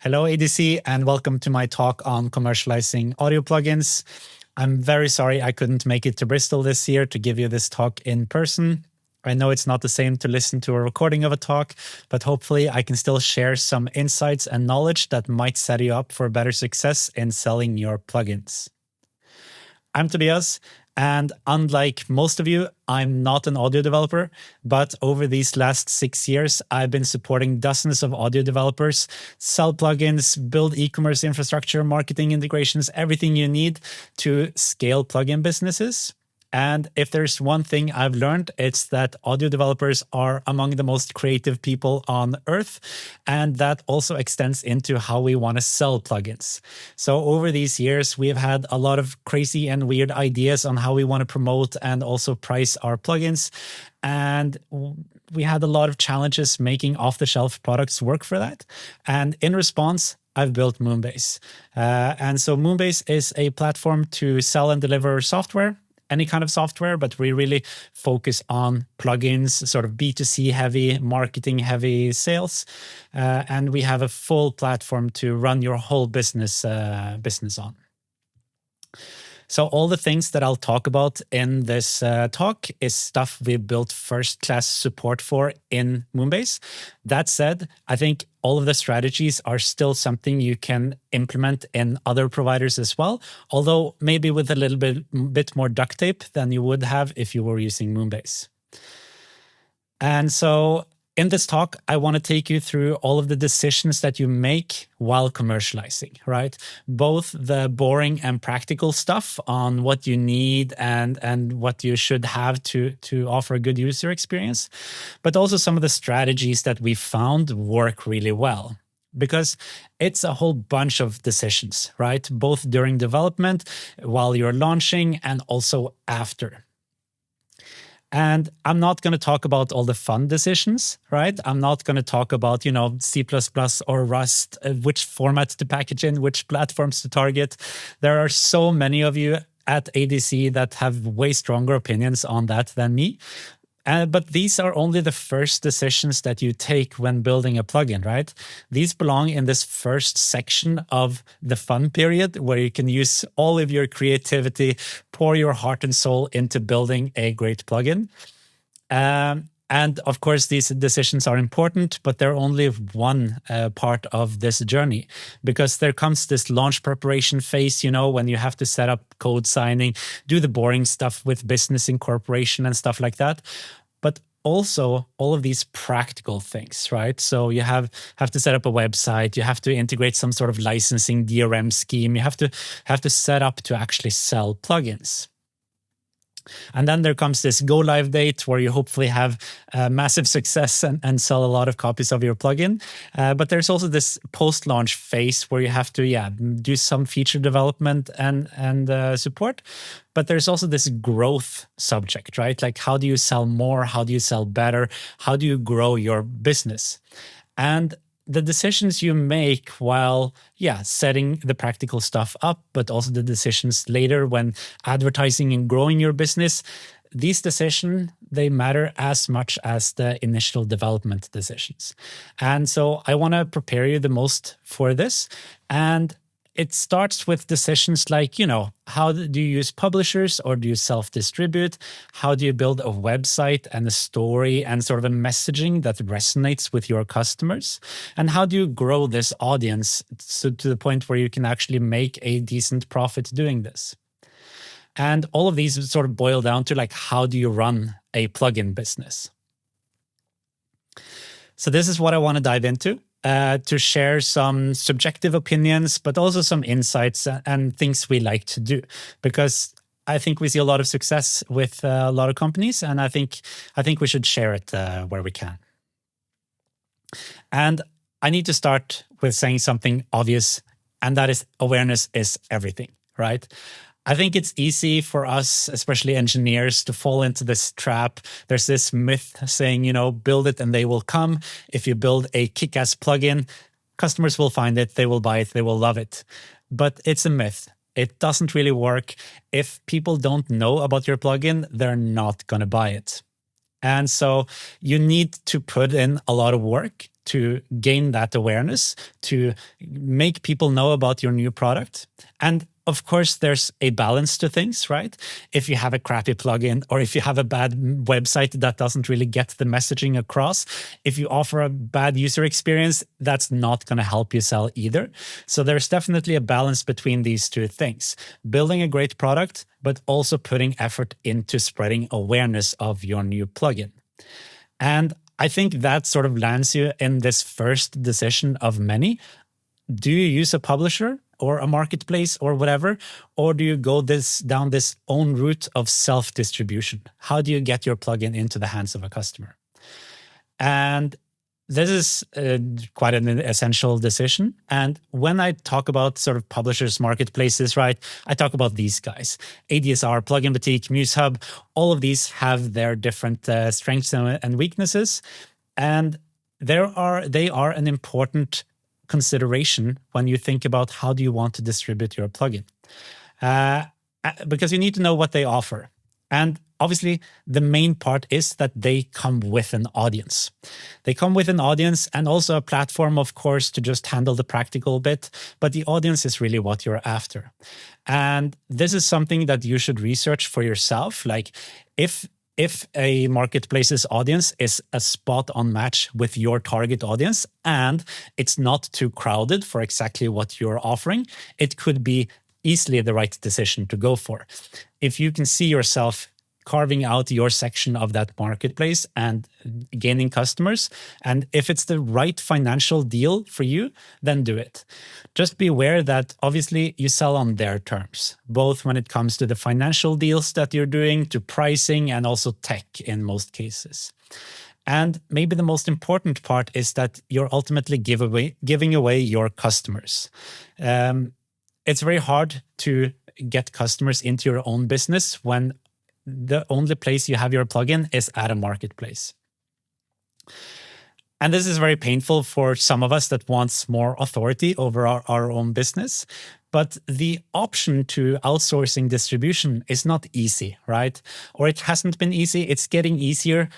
Hello, ADC, and welcome to my talk on commercializing audio plugins. I'm very sorry I couldn't make it to Bristol this year to give you this talk in person. I know it's not the same to listen to a recording of a talk, but hopefully I can still share some insights and knowledge that might set you up for better success in selling your plugins. I'm Tobias, and unlike most of you, I'm not an audio developer, but over these last 6 years, I've been supporting dozens of audio developers, sell plugins, build e-commerce infrastructure, marketing integrations, everything you need to scale plugin businesses. And if there's one thing I've learned, it's that audio developers are among the most creative people on earth. And that also extends into how we want to sell plugins. So over these years, we have had a lot of crazy and weird ideas on how we want to promote and also price our plugins. And we had a lot of challenges making off-the-shelf products work for that. And in response, I've built Moonbase. And so Moonbase is a platform to sell and deliver software, any kind of software, but we really focus on plugins, sort of B2C heavy, marketing heavy sales. And we have a full platform to run your whole business on. So all the things that I'll talk about in this talk is stuff we built first-class support for in Moonbase. That said, I think all of the strategies are still something you can implement in other providers as well, although maybe with a little bit more duct tape than you would have if you were using Moonbase. And so in this talk, I want to take you through all of the decisions that you make while commercializing, right? Both the boring and practical stuff on what you need and what you should have to offer a good user experience, but also some of the strategies that we found work really well. Because it's a whole bunch of decisions, right? Both during development, while you're launching, and also after. And I'm not going to talk about all the fun decisions, right? I'm not going to talk about, C++ or Rust, which formats to package in, which platforms to target. There are so many of you at ADC that have way stronger opinions on that than me. But these are only the first decisions that you take when building a plugin, right? These belong in this first section of the fun period where you can use all of your creativity, pour your heart and soul into building a great plugin. And of course, these decisions are important, but they're only one part of this journey, because there comes this launch preparation phase, when you have to set up code signing, do the boring stuff with business incorporation and stuff like that. But also all of these practical things, right? So you have to set up a website, you have to integrate some sort of licensing DRM scheme, you have to set up to actually sell plugins. And then there comes this go live date where you hopefully have massive success and sell a lot of copies of your plugin. But there's also this post-launch phase where you have to do some feature development and support. But there's also this growth subject, right? Like, how do you sell more? How do you sell better? How do you grow your business? And the decisions you make while, setting the practical stuff up, but also the decisions later when advertising and growing your business, these decisions, they matter as much as the initial development decisions. And so I want to prepare you the most for this. And it starts with decisions like, how do you use publishers or do you self-distribute? How do you build a website and a story and sort of a messaging that resonates with your customers? And how do you grow this audience to the point where you can actually make a decent profit doing this? And all of these sort of boil down to how do you run a plugin business? So this is what I want to dive into. To share some subjective opinions, but also some insights and things we like to do. Because I think we see a lot of success with a lot of companies, and I think we should share it where we can. And I need to start with saying something obvious, and that is awareness is everything, right? I think it's easy for us, especially engineers, to fall into this trap. There's this myth saying, build it and they will come. If you build a kick-ass plugin, customers will find it, they will buy it, they will love it. But it's a myth. It doesn't really work. If people don't know about your plugin, they're not going to buy it. And so you need to put in a lot of work to gain that awareness, to make people know about your new product. And of course, there's a balance to things, right? If you have a crappy plugin or if you have a bad website that doesn't really get the messaging across, if you offer a bad user experience, that's not going to help you sell either. So there's definitely a balance between these two things. Building a great product, but also putting effort into spreading awareness of your new plugin. And I think that sort of lands you in this first decision of many. Do you use a publisher or a marketplace or whatever? Or do you go down this own route of self-distribution? How do you get your plugin into the hands of a customer? And this is quite an essential decision. And when I talk about sort of publishers, marketplaces, right, I talk about these guys. ADSR, Plugin Boutique, MuseHub, all of these have their different strengths and weaknesses. And they are an important consideration when you think about how do you want to distribute your plugin. Because you need to know what they offer. And obviously, the main part is that they come with an audience. They come with an audience and also a platform, of course, to just handle the practical bit. But the audience is really what you're after. And this is something that you should research for yourself. Like if a marketplace's audience is a spot-on match with your target audience and it's not too crowded for exactly what you're offering, it could be easily the right decision to go for. If you can see yourself carving out your section of that marketplace and gaining customers, and if it's the right financial deal for you, then do it. Just be aware that obviously you sell on their terms, both when it comes to the financial deals that you're doing, to pricing, and also tech in most cases. And maybe the most important part is that you're ultimately giving away your customers. It's very hard to get customers into your own business when the only place you have your plugin is at a marketplace. And this is very painful for some of us that wants more authority over our own business. But the option to outsourcing distribution is not easy, right? Or it hasn't been easy. It's getting easier,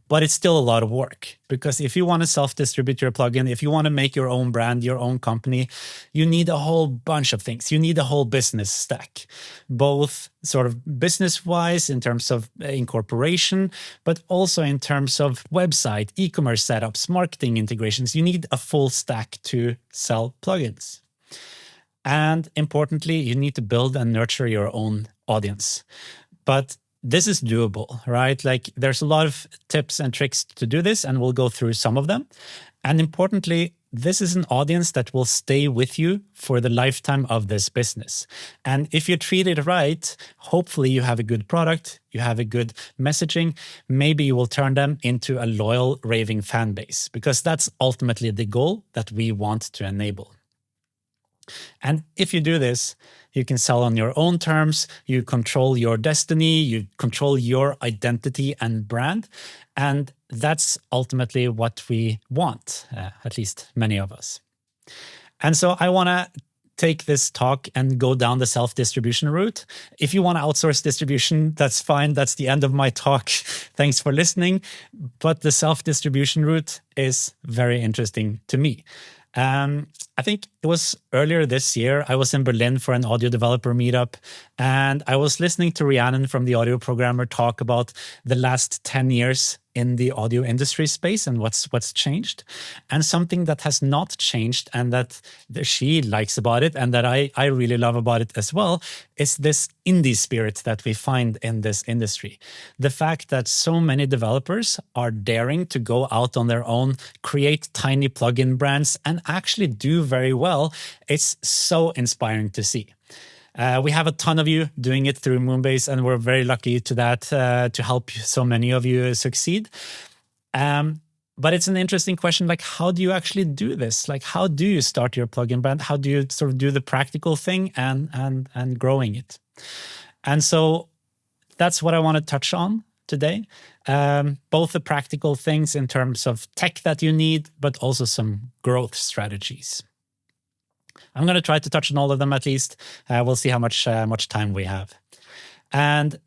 but it's still a lot of work. Because if you want to self-distribute your plugin, if you want to make your own brand, your own company, you need a whole bunch of things. You need a whole business stack, both sort of business-wise in terms of incorporation, but also in terms of website, e-commerce setups, marketing integrations. You need a full stack to sell plugins. And importantly, you need to build and nurture your own audience. But this is doable, right? Like there's a lot of tips and tricks to do this, and we'll go through some of them. And importantly, this is an audience that will stay with you for the lifetime of this business. And if you treat it right, hopefully you have a good product, you have a good messaging, maybe you will turn them into a loyal, raving fan base, because that's ultimately the goal that we want to enable. And if you do this, you can sell on your own terms, you control your destiny, you control your identity and brand. And that's ultimately what we want, at least many of us. And so I want to take this talk and go down the self-distribution route. If you want to outsource distribution, that's fine. That's the end of my talk. Thanks for listening. But the self-distribution route is very interesting to me. I think it was earlier this year, I was in Berlin for an audio developer meetup, and I was listening to Rhiannon from the Audio Programmer talk about the last 10 years in the audio industry space and what's changed. And something that has not changed and that she likes about it and that I really love about it as well is this indie spirit that we find in this industry. The fact that so many developers are daring to go out on their own, create tiny plugin brands, and actually do very well. It's so inspiring to see. We have a ton of you doing it through Moonbase, and we're very lucky to that, to help so many of you succeed. But it's an interesting question, like, how do you actually do this? Like, how do you start your plugin brand? How do you sort of do the practical thing and growing it? And so that's what I want to touch on today. Both the practical things in terms of tech that you need, but also some growth strategies. I'm going to try to touch on all of them at least. We'll see how much time we have. And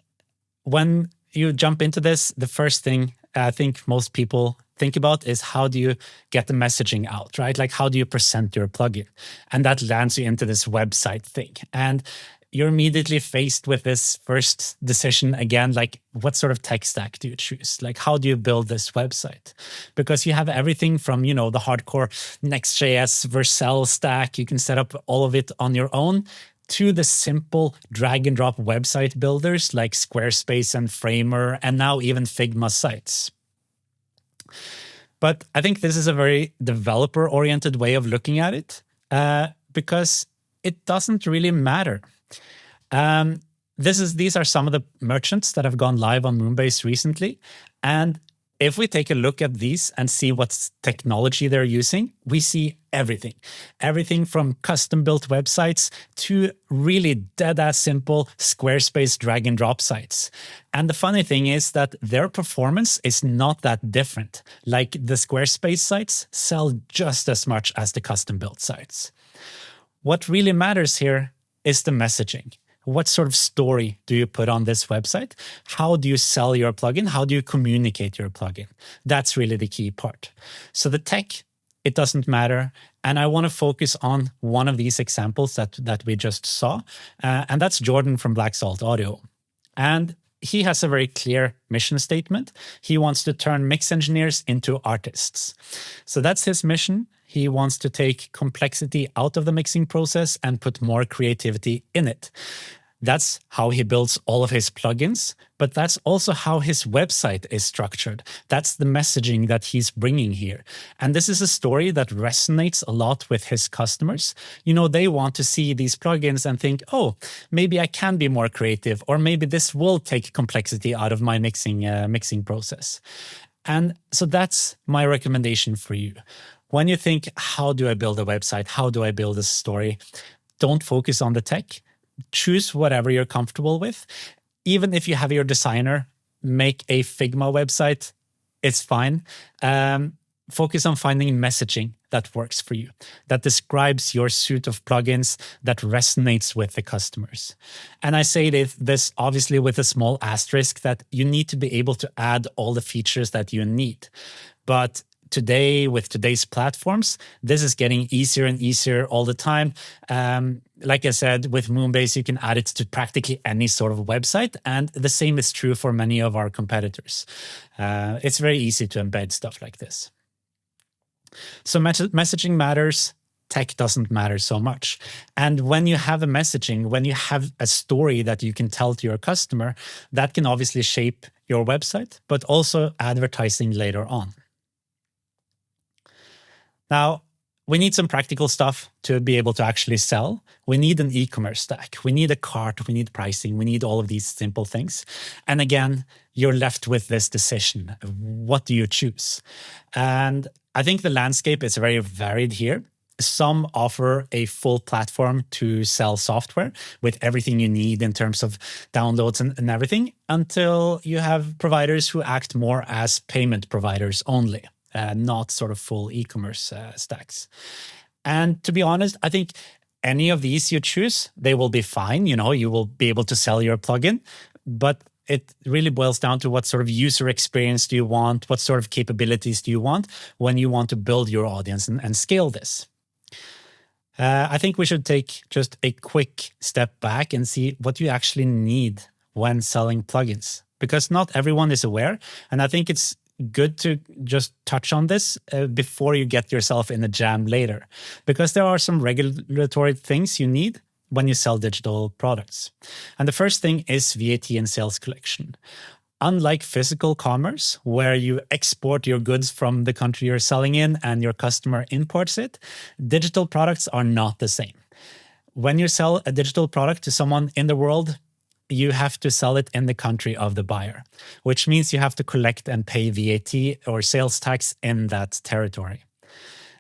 when you jump into this, the first thing I think most people think about is how do you get the messaging out, right? Like how do you present your plugin? And that lands you into this website thing. And you're immediately faced with this first decision again, like what sort of tech stack do you choose? Like how do you build this website? Because you have everything from, the hardcore Next.js Vercel stack, you can set up all of it on your own, to the simple drag and drop website builders like Squarespace and Framer, and now even Figma sites. But I think this is a very developer-oriented way of looking at it because it doesn't really matter. These are some of the merchants that have gone live on Moonbase recently. And if we take a look at these and see what technology they're using, we see everything. Everything from custom-built websites to really dead-ass simple Squarespace drag-and-drop sites. And the funny thing is that their performance is not that different. Like the Squarespace sites sell just as much as the custom-built sites. What really matters here is the messaging. What sort of story do you put on this website? How do you sell your plugin? How do you communicate your plugin? That's really the key part. So the tech, it doesn't matter. And I want to focus on one of these examples that we just saw. And that's Jordan from Black Salt Audio. And he has a very clear mission statement. He wants to turn mix engineers into artists. So that's his mission. He wants to take complexity out of the mixing process and put more creativity in it. That's how he builds all of his plugins, but that's also how his website is structured. That's the messaging that he's bringing here. And this is a story that resonates a lot with his customers. They want to see these plugins and think, oh, maybe I can be more creative, or maybe this will take complexity out of my mixing process. And so that's my recommendation for you. When you think, how do I build a website? How do I build a story? Don't focus on the tech. Choose whatever you're comfortable with. Even if you have your designer make a Figma website, it's fine. Focus on finding messaging that works for you, that describes your suite of plugins, that resonates with the customers. And I say this obviously with a small asterisk that you need to be able to add all the features that you need. But today, with today's platforms, this is getting easier and easier all the time. Like I said, with Moonbase, you can add it to practically any sort of website. And the same is true for many of our competitors. It's very easy to embed stuff like this. So messaging matters. Tech doesn't matter so much. And when you have a messaging, when you have a story that you can tell to your customer, that can obviously shape your website, but also advertising later on. Now, we need some practical stuff to be able to actually sell. We need an e-commerce stack. We need a cart. We need pricing. We need all of these simple things. And again, you're left with this decision. What do you choose? And I think the landscape is very varied here. Some offer a full platform to sell software with everything you need in terms of downloads and everything, until you have providers who act more as payment providers only. Not sort of full e-commerce stacks. And to be honest, I think any of these you choose, they will be fine. You will be able to sell your plugin, but it really boils down to what sort of user experience do you want? What sort of capabilities do you want when you want to build your audience and scale this? I think we should take just a quick step back and see what you actually need when selling plugins, because not everyone is aware. And I think it's good to just touch on this before you get yourself in a jam later, because there are some regulatory things you need when you sell digital products. And the first thing is VAT and sales collection. Unlike physical commerce, where you export your goods from the country you're selling in and your customer imports it, digital products are not the same. When you sell a digital product to someone in the world, you have to sell it in the country of the buyer, which means you have to collect and pay VAT or sales tax in that territory.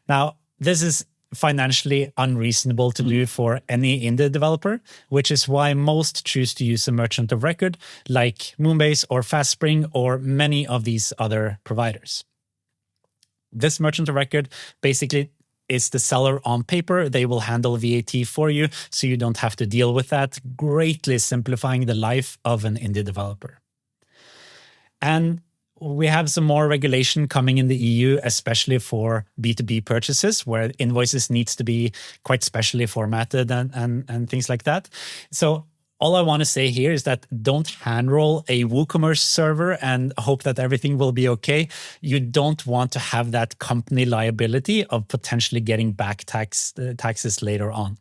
Now, this is financially unreasonable to do for any indie developer, which is why most choose to use a merchant of record like Moonbase or FastSpring or many of these other providers. This merchant of record basically is the seller on paper. They will handle VAT for you, so you don't have to deal with that, greatly simplifying the life of an indie developer. And we have some more regulation coming in the EU, especially for B2B purchases, where invoices needs to be quite specially formatted and things like that. So all I want to say here is that don't handroll a WooCommerce server and hope that everything will be okay. You don't want to have that company liability of potentially getting back taxes later on.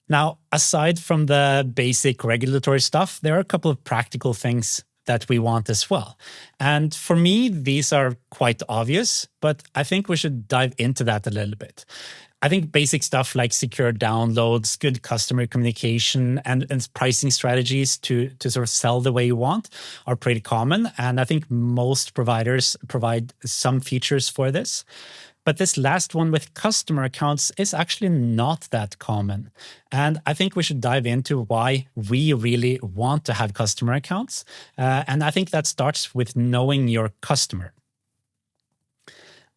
Now, aside from the basic regulatory stuff, there are a couple of practical things that we want as well. And for me, these are quite obvious, but I think we should dive into that a little bit. I think basic stuff like secure downloads, good customer communication, and pricing strategies to sort of sell the way you want are pretty common. And I think most providers provide some features for this. But this last one with customer accounts is actually not that common. And I think we should dive into why we really want to have customer accounts. And I think that starts with knowing your customer.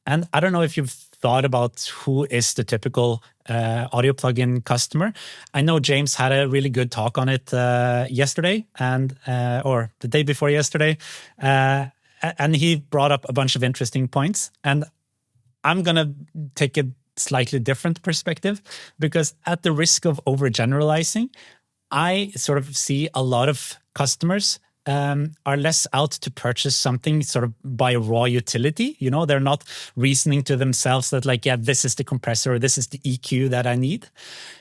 And I don't know if you've thought about who is the typical audio plugin customer. I know James had a really good talk on it yesterday or the day before yesterday. And he brought up a bunch of interesting points. And I'm going to take a slightly different perspective because at the risk of overgeneralizing, I sort of see a lot of customers are less out to purchase something sort of by raw utility. You know, they're not reasoning to themselves that like, yeah, this is the compressor, or this is the EQ that I need.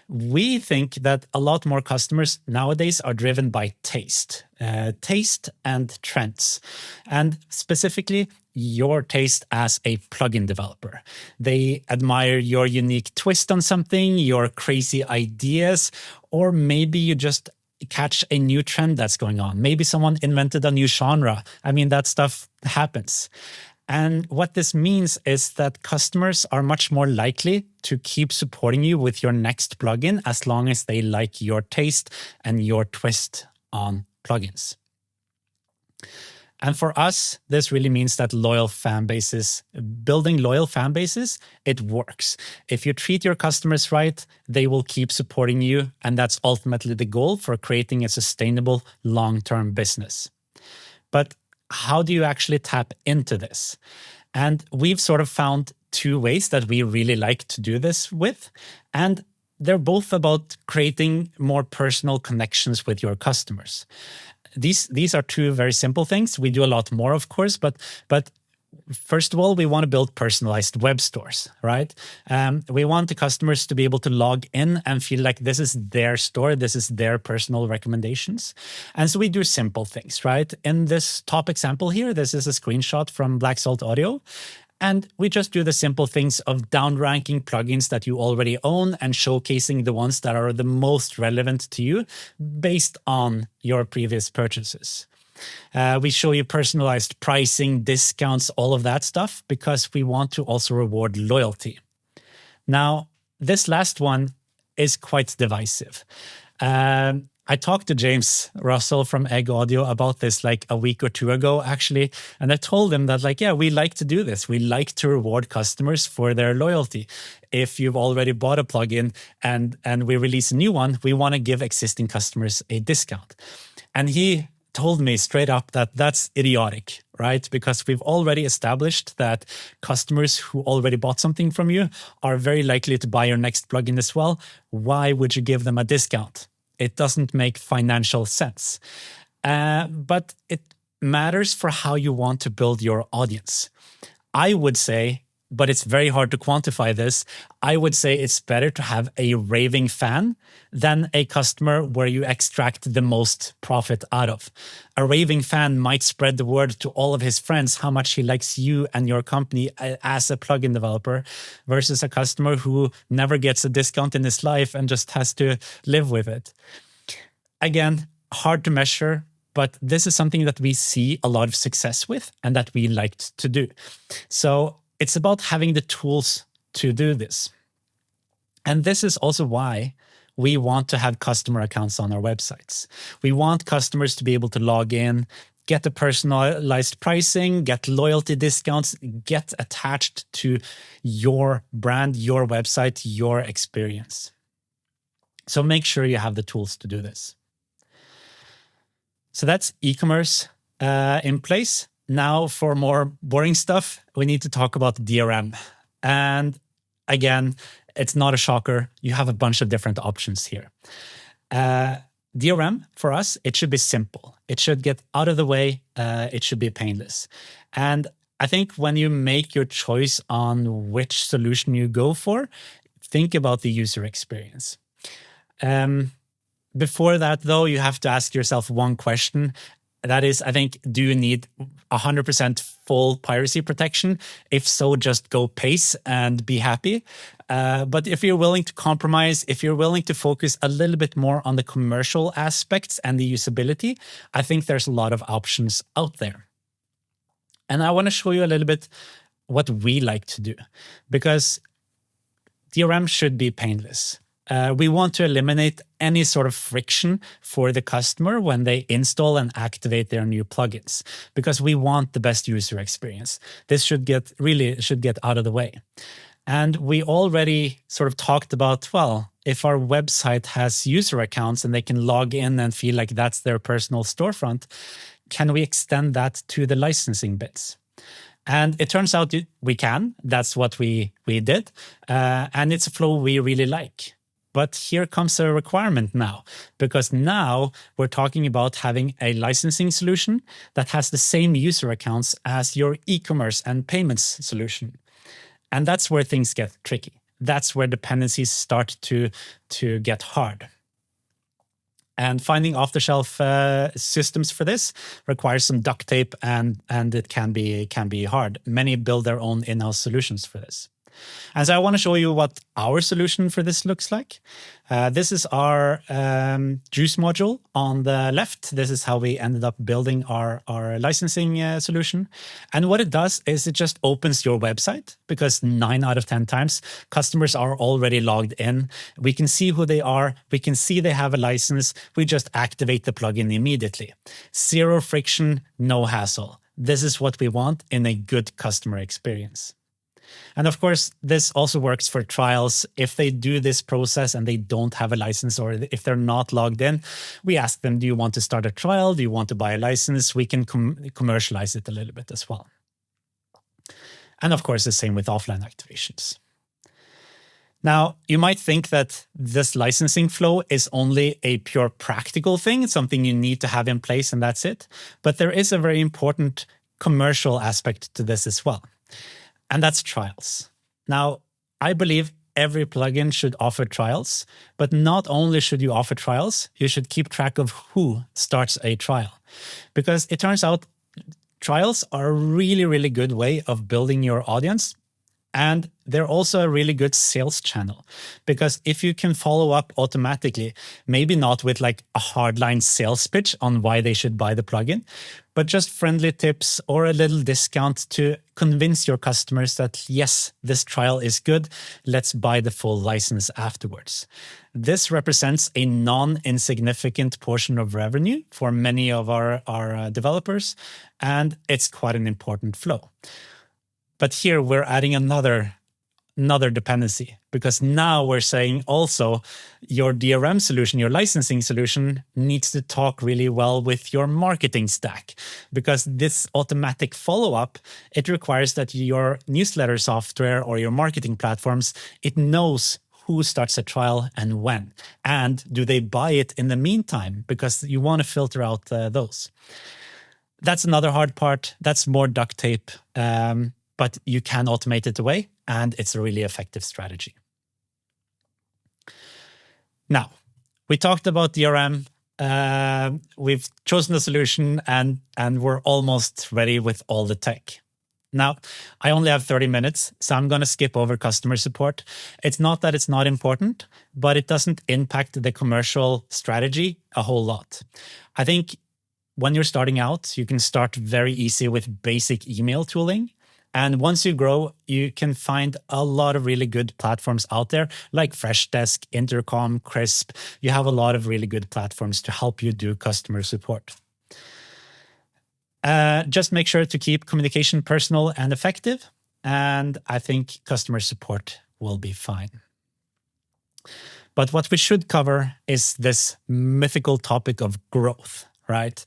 We think that a lot more customers nowadays are driven by taste and trends, and specifically your taste as a plugin developer. They admire your unique twist on something, your crazy ideas, or maybe you just catch a new trend that's going on. Maybe someone invented a new genre. I mean, that stuff happens. And what this means is that customers are much more likely to keep supporting you with your next plugin as long as they like your taste and your twist on plugins. And for us, this really means that building loyal fan bases, it works. If you treat your customers right, they will keep supporting you. And that's ultimately the goal for creating a sustainable long-term business. But how do you actually tap into this? And we've sort of found two ways that we really like to do this with. And they're both about creating more personal connections with your customers. These are two very simple things. We do a lot more, of course, but first of all, we want to build personalized web stores, right? We want the customers to be able to log in and feel like this is their store, this is their personal recommendations. And so we do simple things, right? In this top example here, this is a screenshot from Black Salt Audio. And we just do the simple things of downranking plugins that you already own and showcasing the ones that are the most relevant to you based on your previous purchases. We show you personalized pricing, discounts, all of that stuff, because we want to also reward loyalty. Now, this last one is quite divisive. I talked to James Russell from Egg Audio about this like a week or two ago, actually. And I told him that like, yeah, we like to do this. We like to reward customers for their loyalty. If you've already bought a plugin and we release a new one, we want to give existing customers a discount. And he told me straight up that that's idiotic, right? Because we've already established that customers who already bought something from you are very likely to buy your next plugin as well. Why would you give them a discount? It doesn't make financial sense. But it matters for how you want to build your audience. I would say, but it's very hard to quantify this, I would say it's better to have a raving fan than a customer where you extract the most profit out of. A raving fan might spread the word to all of his friends how much he likes you and your company as a plugin developer, versus a customer who never gets a discount in his life and just has to live with it. Again, hard to measure, but this is something that we see a lot of success with and that we liked to do. So it's about having the tools to do this. And this is also why we want to have customer accounts on our websites. We want customers to be able to log in, get the personalized pricing, get loyalty discounts, get attached to your brand, your website, your experience. So make sure you have the tools to do this. So that's e-commerce, in place. Now for more boring stuff, we need to talk about DRM. And again, it's not a shocker. You have a bunch of different options here. DRM, for us, it should be simple. It should get out of the way. It should be painless. And I think when you make your choice on which solution you go for, think about the user experience. Before that, though, you have to ask yourself one question. That is, I think, do you need 100% full piracy protection? If so, just go pace and be happy. But if you're willing to compromise, if you're willing to focus a little bit more on the commercial aspects and the usability, I think there's a lot of options out there. And I want to show you a little bit what we like to do, because DRM should be painless. We want to eliminate any sort of friction for the customer when they install and activate their new plugins, because we want the best user experience. This should get out of the way. And we already sort of talked about, well, if our website has user accounts and they can log in and feel like that's their personal storefront, can we extend that to the licensing bits? And it turns out we can. That's what we did. And it's a flow we really like. But here comes a requirement now, because now we're talking about having a licensing solution that has the same user accounts as your e-commerce and payments solution. And that's where things get tricky. That's where dependencies start to get hard. And finding off-the-shelf systems for this requires some duct tape, and it can be hard. Many build their own in-house solutions for this. And so I want to show you what our solution for this looks like. This is our juice module on the left. This is how we ended up building our licensing solution. And what it does is it just opens your website, because 9 out of 10 times customers are already logged in. We can see who they are. We can see they have a license. We just activate the plugin immediately. Zero friction, no hassle. This is what we want in a good customer experience. And of course, this also works for trials. If they do this process and they don't have a license, or if they're not logged in, we ask them, do you want to start a trial? Do you want to buy a license? We can commercialize it a little bit as well. And of course, the same with offline activations. Now, you might think that this licensing flow is only a pure practical thing. It's something you need to have in place and that's it. But there is a very important commercial aspect to this as well. And that's trials. Now, I believe every plugin should offer trials, but not only should you offer trials, you should keep track of who starts a trial. Because it turns out trials are a really, really good way of building your audience. And they're also a really good sales channel, because if you can follow up automatically, maybe not with like a hardline sales pitch on why they should buy the plugin, but just friendly tips or a little discount to convince your customers that, yes, this trial is good. Let's buy the full license afterwards. This represents a non-insignificant portion of revenue for many of our developers, and it's quite an important flow. But here we're adding another dependency, because now we're saying also your DRM solution, your licensing solution, needs to talk really well with your marketing stack, because this automatic follow-up, it requires that your newsletter software or your marketing platforms, it knows who starts a trial and when, and do they buy it in the meantime, because you want to filter out those. That's another hard part. That's more duct tape. But you can automate it away, and it's a really effective strategy. Now, we talked about DRM. We've chosen the solution, and we're almost ready with all the tech. Now, I only have 30 minutes, so I'm going to skip over customer support. It's not that it's not important, but it doesn't impact the commercial strategy a whole lot. I think when you're starting out, you can start very easy with basic email tooling. And once you grow, you can find a lot of really good platforms out there, like Freshdesk, Intercom, Crisp. You have a lot of really good platforms to help you do customer support. Just make sure to keep communication personal and effective, and I think customer support will be fine. But what we should cover is this mythical topic of growth. right?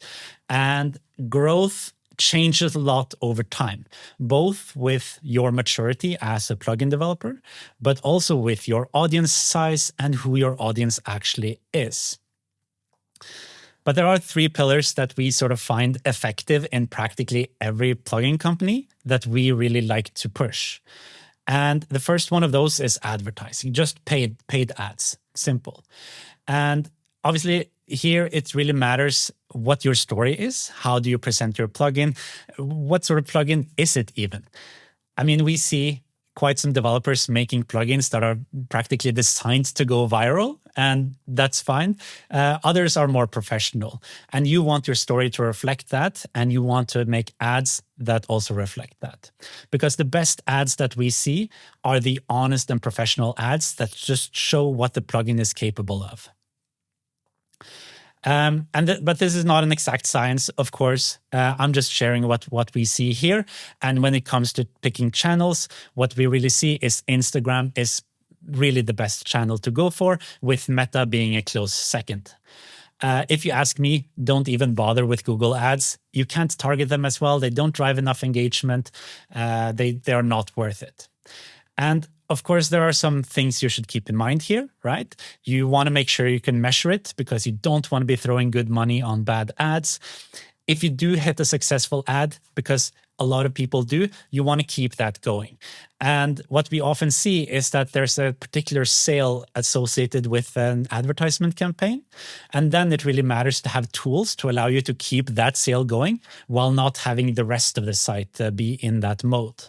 And growth changes a lot over time, both with your maturity as a plugin developer, but also with your audience size and who your audience actually is. But there are 3 pillars that we sort of find effective in practically every plugin company that we really like to push. And the first one of those is advertising, just paid ads, simple. And obviously here it really matters what your story is. How do you present your plugin? What sort of plugin is it even? I mean, we see quite some developers making plugins that are practically designed to go viral, and that's fine. Others are more professional, and you want your story to reflect that, and you want to make ads that also reflect that. Because the best ads that we see are the honest and professional ads that just show what the plugin is capable of. But this is not an exact science, of course. I'm just sharing what we see here. And when it comes to picking channels, what we really see is Instagram is really the best channel to go for, with Meta being a close second. If you ask me, don't even bother with Google ads. You can't target them as well. They don't drive enough engagement. They are not worth it. And of course, there are some things you should keep in mind here, right? You want to make sure you can measure it, because you don't want to be throwing good money on bad ads. If you do hit a successful ad, because a lot of people do, you want to keep that going. And what we often see is that there's a particular sale associated with an advertisement campaign. And then it really matters to have tools to allow you to keep that sale going while not having the rest of the site be in that mode.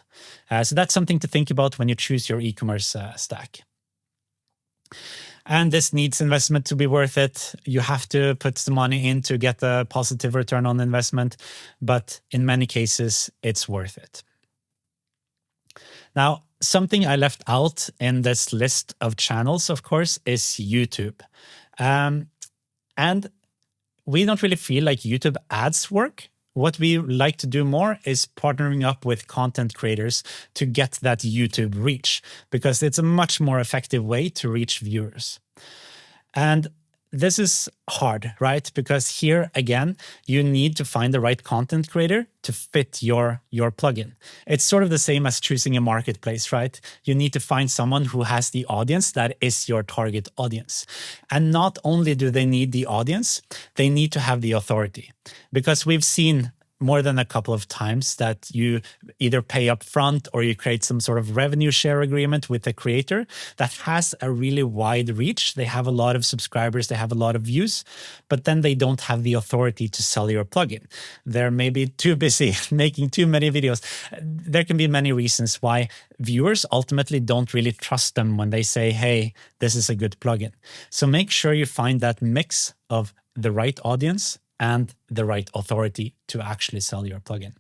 So that's something to think about when you choose your e-commerce stack. And this needs investment to be worth it. You have to put the money in to get a positive return on investment, but in many cases, it's worth it. Now, something I left out in this list of channels, of course, is YouTube. And we don't really feel like YouTube ads work. What we like to do more is partnering up with content creators to get that YouTube reach, because it's a much more effective way to reach viewers. And this is hard, right? Because here, again, you need to find the right content creator to fit your plugin. It's sort of the same as choosing a marketplace, right? You need to find someone who has the audience that is your target audience. And not only do they need the audience, they need to have the authority. Because we've seen more than a couple of times that you either pay up front or you create some sort of revenue share agreement with a creator that has a really wide reach. They have a lot of subscribers, they have a lot of views, but then they don't have the authority to sell your plugin. They're maybe too busy making too many videos. There can be many reasons why viewers ultimately don't really trust them when they say, hey, this is a good plugin. So make sure you find that mix of the right audience and the right authority to actually sell your plugin.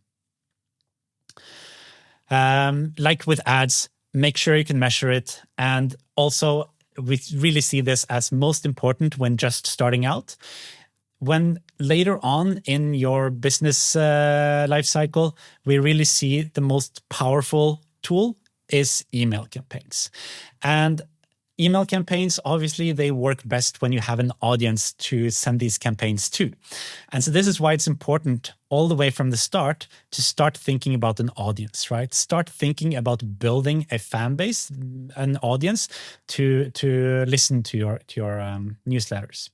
Like with ads, make sure you can measure it. And also, we really see this as most important when just starting out. When later on in your business life cycle, we really see the most powerful tool is email campaigns. And email campaigns, obviously, they work best when you have an audience to send these campaigns to. And so this is why it's important all the way from the start to start thinking about an audience, right? Start thinking about building a fan base, an audience to listen to your newsletters.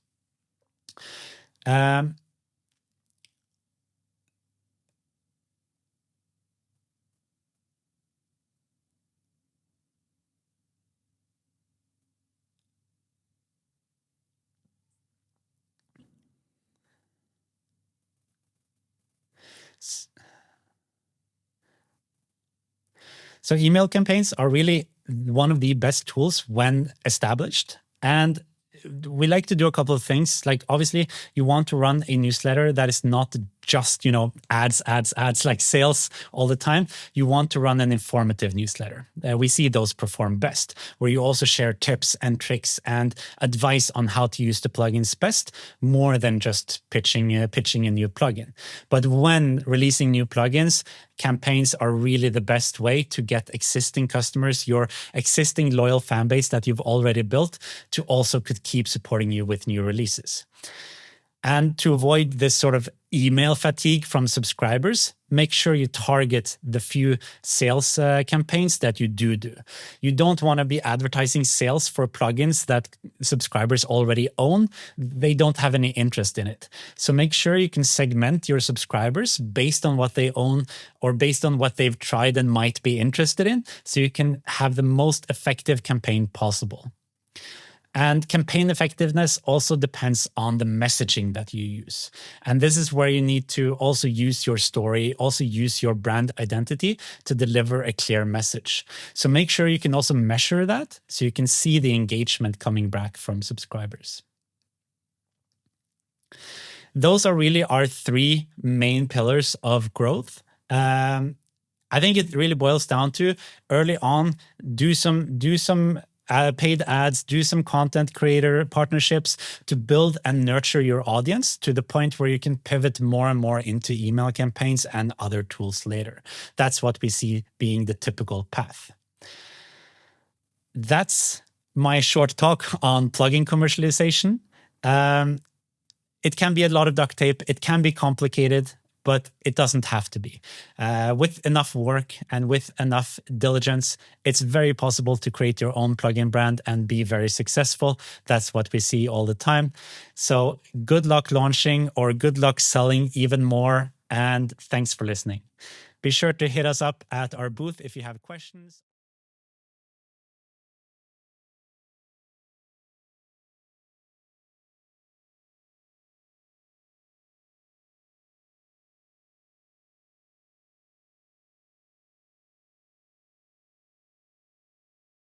So email campaigns are really one of the best tools when established. And we like to do a couple of things. Like, obviously, you want to run a newsletter that is not just, ads, like sales all the time. You want to run an informative newsletter. We see those perform best, where you also share tips and tricks and advice on how to use the plugins best, more than just pitching a new plugin. But when releasing new plugins, campaigns are really the best way to get existing customers, your existing loyal fan base that you've already built, to also could keep supporting you with new releases. And to avoid this sort of email fatigue from subscribers, make sure you target the few sales campaigns that you do. You don't want to be advertising sales for plugins that subscribers already own. They don't have any interest in it. So make sure you can segment your subscribers based on what they own or based on what they've tried and might be interested in, so you can have the most effective campaign possible. And campaign effectiveness also depends on the messaging that you use. And this is where you need to also use your story, also use your brand identity to deliver a clear message. So make sure you can also measure that so you can see the engagement coming back from subscribers. Those are really our three main pillars of growth. I think it really boils down to early on, do some paid ads, do some content creator partnerships to build and nurture your audience to the point where you can pivot more and more into email campaigns and other tools later. That's what we see being the typical path. That's my short talk on plugin commercialization. It can be a lot of duct tape. It can be complicated, but it doesn't have to be. With enough work and with enough diligence, it's very possible to create your own plugin brand and be very successful. That's what we see all the time. So good luck launching, or good luck selling even more. And thanks for listening. Be sure to hit us up at our booth if you have questions.